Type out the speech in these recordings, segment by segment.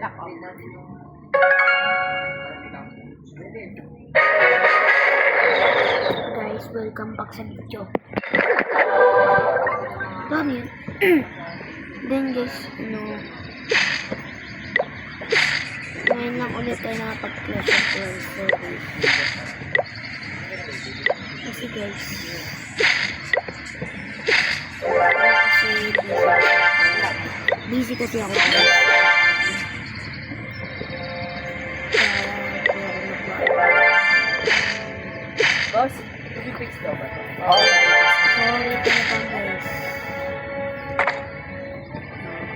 Guys, welcome back sa video. Dami. Then guys, ngayon lang ulit tayo nakapag-clash of Clans service. Kasi guys, busy kasi ako guys. Boss, did you fix the button? Sorry ka na pa guys.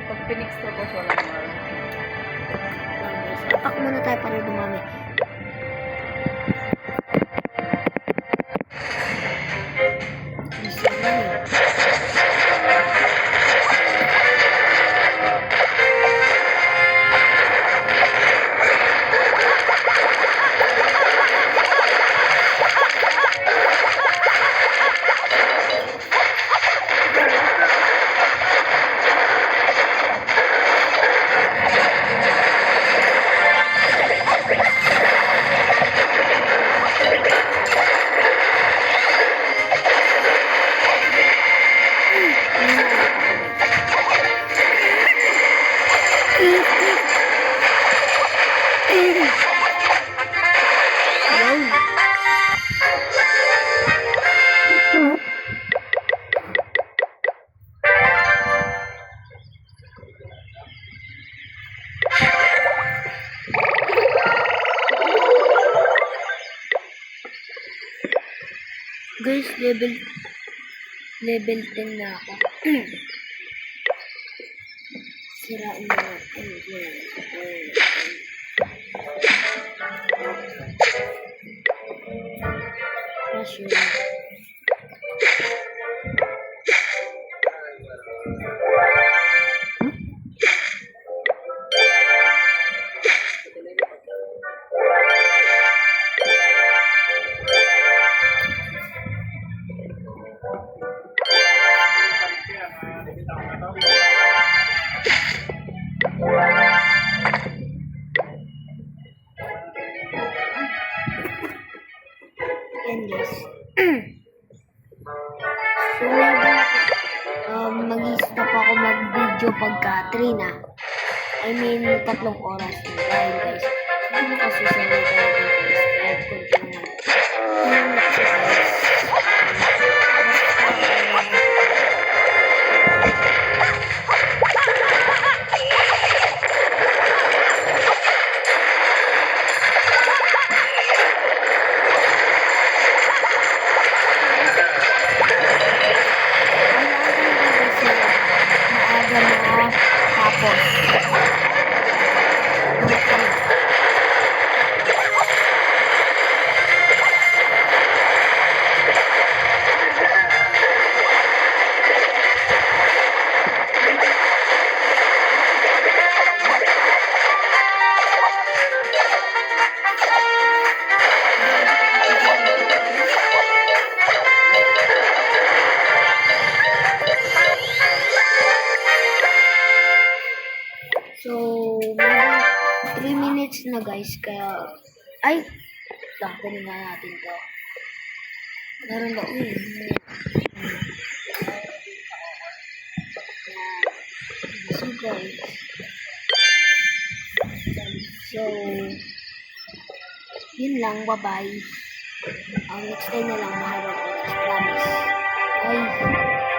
Pag pinix to, boss, wala naman. Apak muna tayo para dumami. Busy naman eh. Guys, level 10 na ako. Sirain mo natin. Crush yun. Yan guys. So, mag-stop ako mag-video pagka 3 na. I mean, 3 oras na. Dahil guys, hindi mo kasi sa mga subscribe ko naman. So, maybe 3 minutes na guys, kaya, ay, lakunin na natin to. Meron ba, so guys, so, yun lang, bye-bye. Next time na lang, maharap ko, promise. Bye.